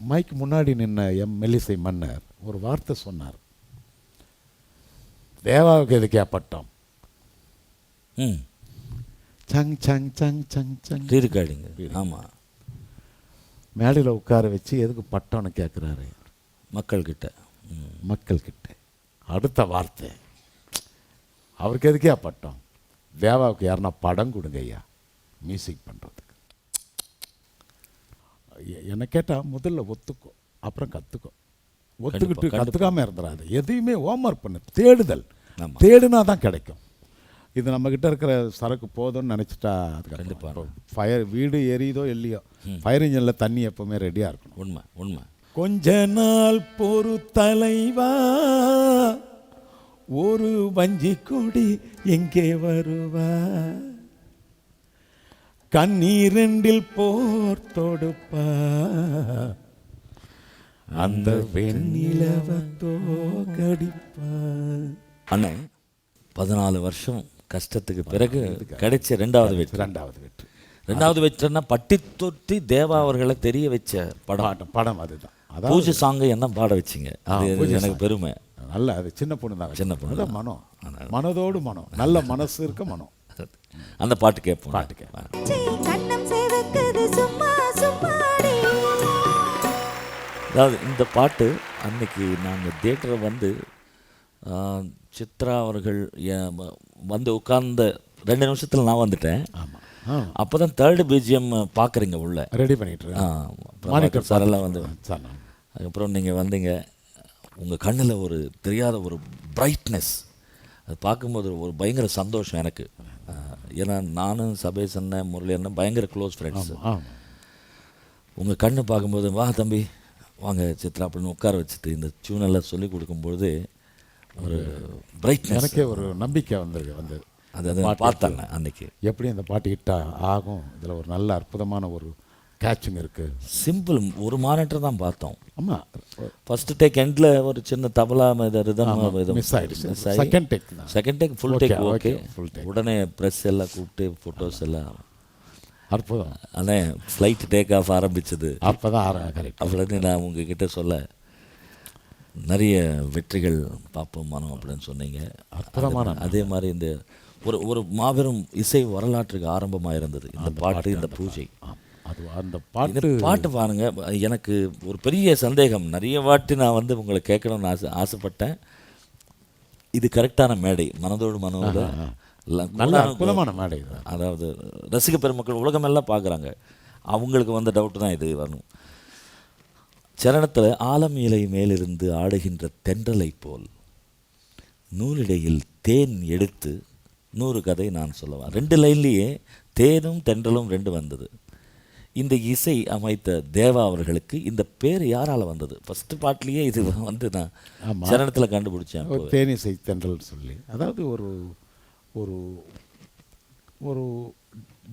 மைக்கு முன்னாடி நின்ன மெல்லிசை மன்னர் ஒரு வார்த்தை சொன்னார். தேவாவுக்கு எதுக்கே பட்டம்? சங் சங் சங் சங் சங் இருக்காடிங்க. ஆமாம், மேடையில் உட்கார வச்சு எதுக்கு பட்டம்னு கேட்குறாரு மக்கள்கிட்ட. மக்கள்கிட்ட அடுத்த வார்த்தை, அவருக்கு எதுக்கே பட்டம்? தேவாவுக்கு யாருன்னா படம் கொடுங்க ஐயா மியூசிக் பண்ணுறதுக்கு. என்னை கேட்டால் முதல்ல ஒத்துக்கோ, அப்புறம் கற்றுக்கோ. ஒத்துக்கிட்டு கற்றுக்காமல் இருந்துடாது. எதையுமே ஹோம்ஒர்க் பண்ணு, தேடுதல். தேடுனா தான் கிடைக்கும். இது நம்மக்கிட்ட இருக்கிற சரக்கு போதும்னு நினச்சிட்டா அது கண்டிப்பாக ஃபயர் வீடு எரியுதோ இல்லையோ ஃபயர் இன்ஜினில் தண்ணி எப்போவுமே ரெடியாக இருக்கணும். உண்மை உண்மை. கொஞ்ச நாள் பொறு தலைவா, ஒரு வஞ்சி கொடி எங்கே வருவா, கண்ணீரெண்டில் போர் தொடுப்பா, அந்த வெண்ணிலவத்தோ கடிப்பா. அண்ணே 14 வருஷம் கஷ்டத்துக்கு பிறகு கிடைச்ச ரெண்டாவது வெற்றின்னா பட்டி தொட்டி தேவா அவர்களை தெரிய வச்ச படம் அதுதான். பூஜை சாங்கை என்ன பாட வச்சிங்க, அது எனக்கு பெருமை. நல்ல அது சின்ன பொண்ணு தான், சின்ன பொண்ணு தான். மனம், மனதோடு மனம், நல்ல மனசு இருக்க மனம். அந்த பாட்டு கேட்போம். அதாவது இந்த பாட்டு அன்னைக்கு நாங்கள் தியேட்டரை வந்து சித்ரா அவர்கள் வந்து உட்கார்ந்த 2 நிமிஷத்தில் நான் வந்துட்டேன். அப்போ தான் 3rd பிஜிஎம் பார்க்குறீங்க, உள்ள ரெடி பண்ணிட்டு சார் எல்லாம் வந்து. அதுக்கப்புறம் நீங்கள் வந்தீங்க, உங்கள் கண்ணில் ஒரு தெரியாத ஒரு பிரைட்னஸ், அது பார்க்கும்போது ஒரு பயங்கர சந்தோஷம் எனக்கு. ஏன்னா நானும் சபேஷ் அண்ணன், முரளி அண்ணன் பயங்கர க்ளோஸ் ஃப்ரெண்ட்ஸ். உங்கள் கண்ணு பார்க்கும்போது வா தம்பி வாங்க சித்ரா அப்படின்னு உட்கார வச்சுட்டு இந்த டியூனெல்லாம் சொல்லி கொடுக்கும்பொழுது ஒரு பிரைட்னஸ், எனக்கே ஒரு நம்பிக்கை வந்தது. அது பார்த்தாங்க அன்னைக்கு எப்படி அந்த பாட்டு ஹிட்டா ஆகும், இதில் ஒரு நல்ல அற்புதமான ஒரு கேட்சிங் இருக்குது. சிம்பிள், ஒரு மானிட்டர் தான் பார்த்தோம். ஆமாம், ஃபஸ்ட்டு டேக் எண்டில் ஒரு சின்ன தபலா மிஸ் ஆகிடுச்சு. Second take full take okay. உடனே ப்ரெஸ் எல்லாம் கூப்பிட்டு ஃபோட்டோஸ் எல்லாம் அற்புதம். ஆனால் ஃப்ளைட் டேக் ஆஃப் ஆரம்பிச்சது அப்போ தான் கரெக்ட். அப்புறம் நான் உங்ககிட்ட சொல்ல நிறைய வெற்றிகள் பார்ப்போம் மனம் அப்படின்னு சொன்னீங்க. அற்புதமான. அதே மாதிரி இந்த ஒரு மாபெரும் இசை வரலாற்றுக்கு ஆரம்பமாக இருந்தது இந்த பாட்டு, இந்த பூஜை. அது அந்த பாட்டு பாருங்க, எனக்கு ஒரு பெரிய சந்தேகம். நிறைய வாட்டி நான் வந்து உங்களை கேட்கணும்னு ஆசைப்பட்டேன். இது கரெக்டான மேடை, மனதோடு மனோட நல்ல அற்புதமான மேடை. அதாவது ரசிக பெருமக்கள் உலகமெல்லாம் பார்க்குறாங்க, அவங்களுக்கு வந்த டவுட்டு தான் இது வரணும். சரணத்தில் ஆலம் இலை மேலிருந்து ஆடுகின்ற தென்றலை போல் நூலிடையில் தேன் எடுத்து 100 கதை நான் சொல்லவா. 2 லைன்லேயே தேனும் தென்றலும் 2 வந்தது. இந்த இசை அமைத்த தேவா அவர்களுக்கு இந்த பேர் யாரால் வந்தது? ஃபஸ்ட்டு பாட்டிலேயே இது வந்து நான் சரணத்தில் கண்டுபிடிச்சேன். தேனிசை தென்றல் சொல்லி, அதாவது ஒரு ஒரு ஒரு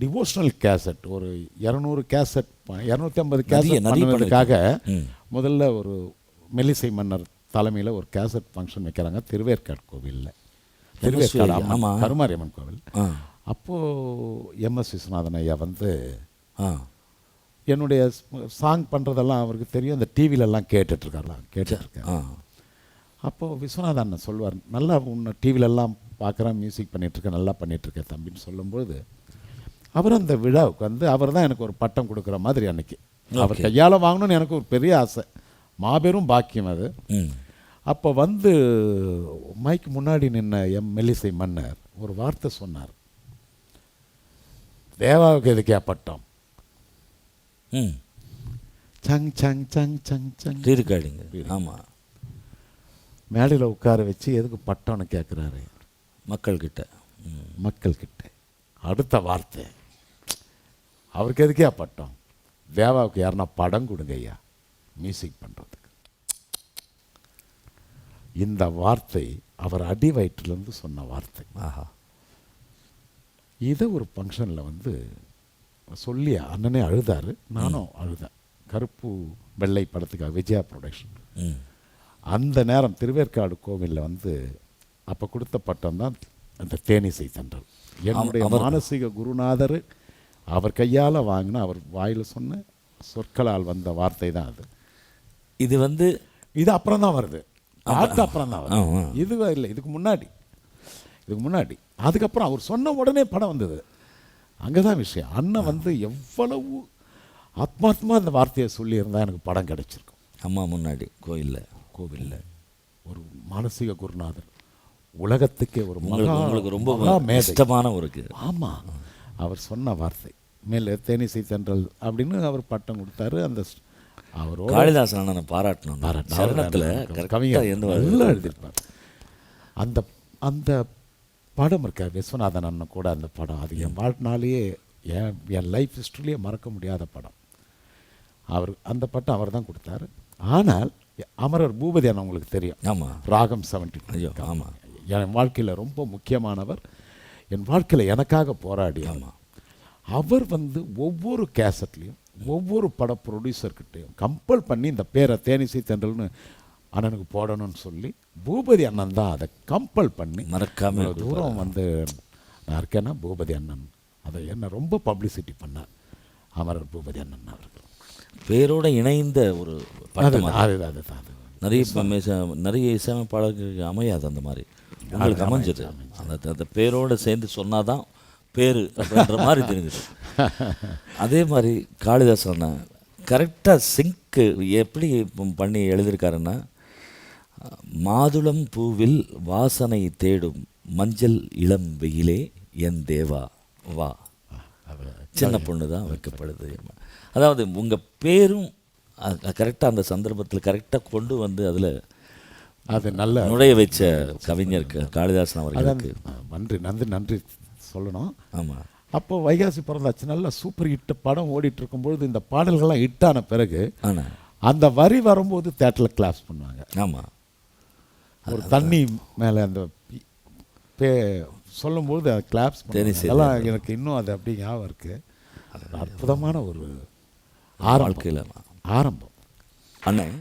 டிவோஷனல் கேசட், ஒரு 200 கேசட் 250 கேசட் பண்ணுறதுக்காக முதல்ல ஒரு மெல்லிசை மன்னர் தலைமையில் ஒரு கேசட் ஃபங்க்ஷன் வைக்கிறாங்க திருவேற்காடு கோவிலில். திருவேற்காடு கருமாரியம்மன் கோவில். அப்போது எம்எஸ் விஸ்வநாதன் ஐயா வந்து என்னுடைய சாங் பண்ணுறதெல்லாம் அவருக்கு தெரியும், அந்த டிவிலெல்லாம் கேட்டுட்ருக்காரு. அப்போது விஸ்வநாதன் அண்ணன் சொல்லுவார், நல்லா உன்னை டிவிலெல்லாம் பார்க்குறேன், மியூசிக் பண்ணிகிட்ருக்கேன், நல்லா பண்ணிகிட்ருக்கேன் தம்பின்னு சொல்லும்போது அவர் அந்த விழாவுக்கு வந்து அவர் தான் எனக்கு ஒரு பட்டம் கொடுக்குற மாதிரி அன்னைக்கு அவர் கையால் வாங்கணும்னு எனக்கு ஒரு பெரிய ஆசை, மாபெரும் பாக்கியம் அது. அப்போ வந்து மைக்கு முன்னாடி நின்ன மெல்லிசை மன்னர் ஒரு வார்த்தை சொன்னார். தேவாவுக்கு எதுக்கே பட்டம்? சங் சங் சங் சங் சங் இருக்காடிங்க. ஆமாம், மேடையில் உட்கார வச்சு எதுக்கு பட்டம்னு கேட்குறாரு மக்கள்கிட்ட. அடுத்த வார்த்தை, அவருக்கு எதுக்கே பட்டம்? தேவாவுக்கு யாருன்னா படம் கொடுங்க ஐயா மியூசிக் பண்ணுறதுக்கு. இந்த வார்த்தை அவர் அடி வயிற்றுலேருந்து சொன்ன வார்த்தை. இதை ஒரு ஃபங்க்ஷனில் வந்து சொல்லி அண்ணனே அழுதார், நானும் அழுதேன். கருப்பு வெள்ளை படத்துக்காக விஜயா ப்ரொடக்ஷன். அந்த நேரம் திருவேற்காடு கோவிலில் வந்து அப்போ கொடுத்த பட்டம் தான் அந்த தேனிசை தென்றல். என்னுடைய மானசீக குருநாதர் அவர் கையால் வாங்கின, அவர் வாயில் சொன்ன சொற்களால் வந்த வார்த்தை தான் அது. இது வந்து இது அப்புறம் தான் வருது, பாட்டு அப்புறம் தான் வருது. ஆ. இது இல்லை, இதுக்கு முன்னாடி அதுக்கப்புறம் அவர் சொன்ன உடனே படம் வந்தது. அங்கே தான் விஷயம். அண்ணன் வந்து எவ்வளவு ஆத்மார்த்தமாக அந்த வார்த்தையை சொல்லியிருந்தா எனக்கு படம் கிடைச்சிருக்கும். அம்மா முன்னாடி கோவிலில் ஒரு மானசீக குருநாதர், உலகத்துக்கே ஒரு உங்களுக்கு ரொம்ப மேதை. இஷ்டமான ஒரு ஆமாம், அவர் சொன்ன வார்த்தை மேலே தேனிசை தென்றல் அப்படின்னு அவர் பட்டம் கொடுத்தாரு. அந்த அவரோட காளிதாசன் அண்ணனை பாராட்டணும். சரணத்தில் கவிஞர் நல்லா எழுதியிருப்பார். அந்த அந்த படம் இருக்க விஸ்வநாதன் அண்ணன் கூட அந்த படம், அது என் வாழ்நாளையே என் லைஃப் ஹிஸ்ட்ரியிலே மறக்க முடியாத படம். அவர் அந்த பட்டம் அவர் தான் கொடுத்தாரு. ஆனால் அமரர் பூபதி அண்ணன் உங்களுக்கு தெரியும். ஆமாம், ராகம் 70. ஐயோ ஆமாம், என் வாழ்க்கையில் ரொம்ப முக்கியமானவர், என் வாழ்க்கையில் எனக்காக போராடி. ஆமாம், அவர் வந்து ஒவ்வொரு கேசட்லேயும் ஒவ்வொரு பட ப்ரொடியூசர்கிட்டையும் கம்பல் பண்ணி இந்த பேரை தேனிசை தென்றல்னு அண்ணனுக்கு போடணும்னு சொல்லி பூபதி அண்ணன் தான் அதை கம்பல் பண்ணி மறக்காம தூரம் வந்து நான் இருக்கேன்னா பூபதி அண்ணன் அதை என்ன ரொம்ப பப்ளிசிட்டி பண்ணார். அமரர் பூபதி அண்ணன் அவர்கள் பேரோட இணைந்த ஒரு படம். அதுதான் நிறைய இசையமைப்பாளர்களுக்கு அமையாது அந்த மாதிரி, உங்களுக்கு அமைஞ்சது. அந்த பேரோட சேர்ந்து சொன்னாதான் பேர் அப்படின்ற மாதிரி தெரிஞ்சுது. அதே மாதிரி காளிதாசன் அண்ணா கரெக்டாக சிங்க்கு எப்படி பண்ணி எழுதியிருக்காருன்னா, மாதுளம் பூவில் வாசனை தேடும் மஞ்சள் இளம் வெயிலே என் தேவா வா, சின்ன பொண்ணு தான் வைக்கப்படுது. அதாவது உங்கள் பேரும் கரெக்டாக அந்த சந்தர்ப்பத்தில் கரெக்டாக கொண்டு வந்து அதில் அது நல்ல நுழைய வச்ச கவிஞர் காளிதாசன் அவர்களுக்கு நன்றி சொல்லணும். ஆமாம், அப்போ வைகாசி பிறந்தாச்சு நல்ல சூப்பர் ஹிட் படம் ஓடிட்டு இருக்கும்பொழுது இந்த பாடல்கள்லாம் ஹிட்டான பிறகு அந்த வரி வரும்போது தேட்டரில் கிளாப்ஸ் பண்ணுவாங்க. ஆமாம், ஒரு தண்ணி மேலே அந்த சொல்லும்போது அதை கிளாப்ஸ் அதெல்லாம் எனக்கு இன்னும் அது அப்படி ஞாபகம் இருக்குது. அது அற்புதமான ஒரு வாழ்க்கையில் ஆரம்பம். அண்ணன்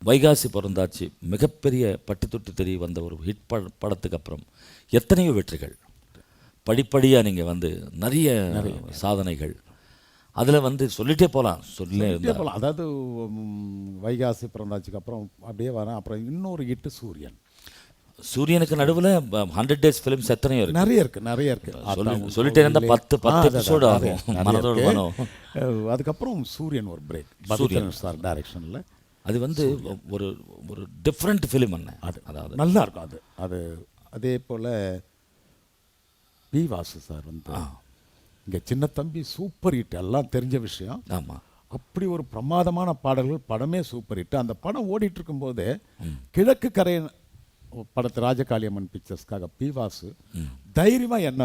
வைகாசி பிறந்தாச்சு மிகப்பெரிய பட்டி தொட்டி தெரிய வந்த ஒரு ஹிட் படத்துக்கு அப்புறம் எத்தனையோ வெற்றிகள், படிப்படியாக நீங்கள் வந்து நிறைய சாதனைகள், அதில் வந்து சொல்லிட்டே போகலாம். அதாவது வைகாசி பிறந்தாச்சுக்கு அப்புறம் அப்படியே வரேன். அப்புறம் இன்னொரு ஹிட்டு சூரியனுக்கு நடுவில் 100 days ஃபிலிம்ஸ் எத்தனையோ இருக்கு, நிறைய இருக்கு. சொல்லிட்டே இருந்தால் 10 எபிசோடு ஆகும். மனதோடு மனம். அதுக்கப்புறம் சூரியன் ஒரு பிரேக், சூரியன் சார் டைரக்ஷனில். அது வந்து ஒரு ஒரு டிஃப்ரெண்ட் ஃபிலிம் அண்ணன். அதாவது நல்லா இருக்கும். அது அதே போல் பி வாசு சார் வந்து இங்கே சின்ன தம்பி சூப்பர் ஹிட், எல்லாம் தெரிஞ்ச விஷயம். ஆமாம், அப்படி ஒரு பிரமாதமான பாடல்கள், படமே சூப்பர் ஹிட். அந்த படம் ஓடிட்டு இருக்கும்போது கிழக்கு கரை படத்து ராஜகாளியம்மன் பிக்சர்ஸ்க்காக பி வாசு தைரியமாக என்ன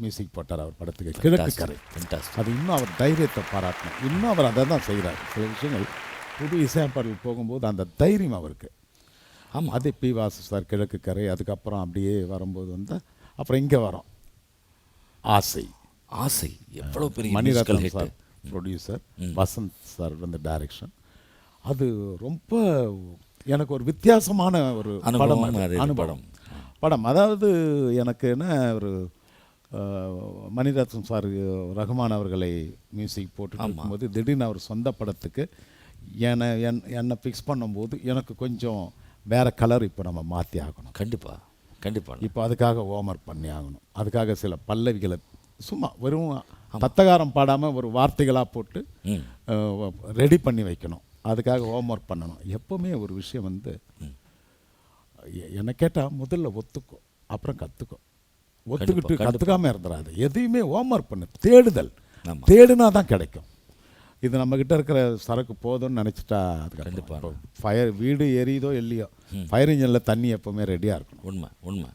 மியூசிக் போட்டார் அவர் படத்துக்கு, கிழக்கு கரை. அது இன்னும் அவர் தைரியத்தை பாராட்டணும். இன்னும் அவர் அதை தான் செய்கிறார். சில விஷயங்கள் புது இசையமைப்பாளர்கள் போகும்போது அந்த தைரியம் அவருக்கு. ஆமாம், அதே பி வாசு சார் கிழக்கு கரை. அதுக்கப்புறம் அப்படியே வரும்போது வந்து அப்புறம் இங்கே வரோம் ஆசை எவ்வளோ பெரிய Mani Ratnam sir producer, Vasanth sir வந்து டைரக்ஷன். அது ரொம்ப எனக்கு ஒரு வித்தியாசமான ஒரு படம். அதாவது எனக்கு என்ன ஒரு மணிரத்னம் சார் ரஹ்மான் அவர்களை மியூசிக் போட்டு இருக்கும்போது திடீர்னு அவர் சொந்த படத்துக்கு என்னை ஃபிக்ஸ் பண்ணும்போது எனக்கு கொஞ்சம் வேறு கலர் இப்போ நம்ம மாற்றி ஆகணும். கண்டிப்பாக இப்போ அதுக்காக ஹோம்ஒர்க் பண்ணி ஆகணும். அதுக்காக சில பல்லவிகளை சும்மா வெறும் தத்தகாரம் பாடாமல் ஒரு வார்த்தைகளாக போட்டு ரெடி பண்ணி வைக்கணும். அதுக்காக ஹோம்ஒர்க் பண்ணணும். எப்போவுமே ஒரு விஷயம் வந்து என்னை கேட்டால் முதல்ல ஒத்துக்கோ, அப்புறம் கற்றுக்கோ. ஒத்துக்கிட்டு கற்றுக்காமல் இருந்துடாது. எதையுமே ஹோம்ஒர்க் பண்ணு, தேடுனா தான் கிடைக்கும். இது நம்மக்கிட்ட இருக்கிற சரக்கு போதும்னு நினச்சிட்டா அது கண்டிப்பாக ஃபயர் வீடு எரியுதோ இல்லையோ ஃபயர் இன்ஜினில் தண்ணி எப்போவுமே ரெடியாக இருக்கணும். உண்மை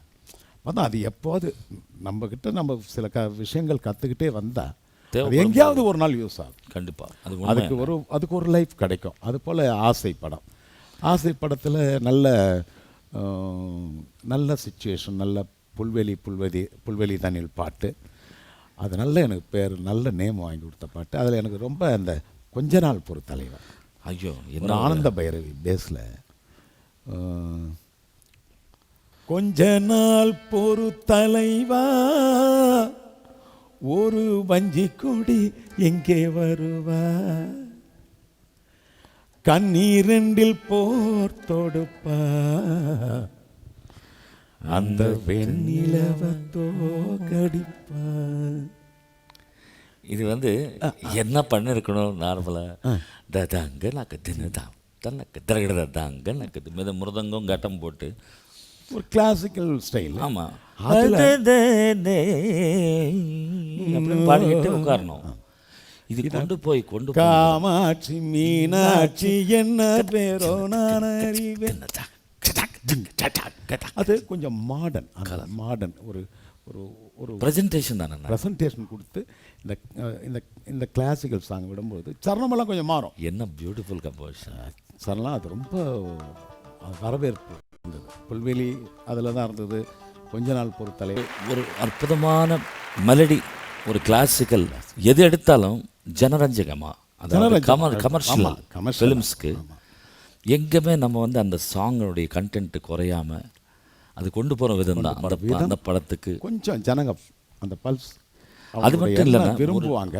பார்த்தா அது எப்போது நம்மக்கிட்ட நம்ம சில விஷயங்கள் கற்றுக்கிட்டே வந்தால் அது எங்கேயாவது ஒரு நாள் யூஸ் ஆகும். கண்டிப்பாக அதுக்கு ஒரு லைஃப் கிடைக்கும். அதுபோல் ஆசை படத்தில் நல்ல சிச்சுவேஷன், நல்ல புல்வெளி தண்ணில் பாட்டு. அது எனக்கு பேர் நல்ல நேம் வாங்கி கொடுத்த பாட்டு. அதில் எனக்கு ரொம்ப அந்த கொஞ்ச நாள் பொறு தலைவா, ஐயோ என்ன ஆனந்த பைரவி பேஸில் கொஞ்ச நாள் பொறு தலைவா ஒரு வஞ்சி கொடி எங்கே வருவா, கண்ணீரெண்டில் போர் தொடுப்பா அந்த வெண்ணிலவ தோக்கடிப்பா. இது வந்து என்ன பண்ணிருக்கணும் நார்மலாக தங்க நக்கு தின்னுதான் தன்னக்கு திரகிட தாங்க நக்கு மித மிருதங்கம் கட்டம் போட்டு ஒரு கிளாசிக்கல் ஸ்டைல். ஆமாம் அப்படின்னு பாடிக்கிட்டு உட்காரணும். இது கொண்டு போய் காமாட்சி மீனாட்சி என்ன பேரோ நான் அறிவேன். அது கொஞ்சம் மாடர்ன் ஒரு ஒரு ஒரு ப்ரெசன்டேஷன் தானே. ப்ரெசன்டேஷன் கொடுத்து இந்த இந்த இந்த கிளாசிக்கல் சாங் விடும்போது சரணமெல்லாம் கொஞ்சம் மாறும். என்ன பியூட்டிஃபுல் கம்போசிஷன். சரணம் அது ரொம்ப வரவேற்பு இருந்தது. புல்வெளி அதில் தான் இருந்தது. கொஞ்ச நாள் பொறுத்தலை ஒரு அற்புதமான மெலடி, ஒரு கிளாசிக்கல். எது எடுத்தாலும் ஜனரஞ்சகமாக, அதாவது கமர்ஷியல் ஃபிலிம்ஸ்க்கு எங்கேயுமே நம்ம வந்து அந்த சாங்கனுடைய கண்டென்ட்டு குறையாமல் அது கொண்டு போகிற விதம் தான் அந்த படத்துக்கு கொஞ்சம் ஜனங்க அந்த பல்ஸ். அது மட்டும் இல்லைன்னா விரும்புவாங்க.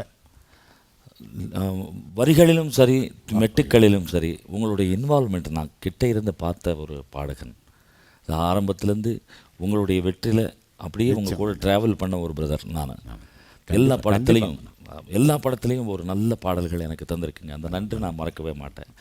வரிகளிலும் சரி மெட்டுக்களிலும் சரி உங்களுடைய இன்வால்மெண்ட் நான் கிட்ட இருந்து பார்த்த ஒரு பாடகன். ஆரம்பத்துலேருந்து உங்களுடைய வெற்றியில் அப்படியே உங்கள் கூட ட்ராவல் பண்ண ஒரு பிரதர் நான். எல்லா படத்துலேயும் ஒரு நல்ல பாடல்கள் எனக்கு தந்திருக்குங்க. அந்த நன்றி நான் மறக்கவே மாட்டேன்.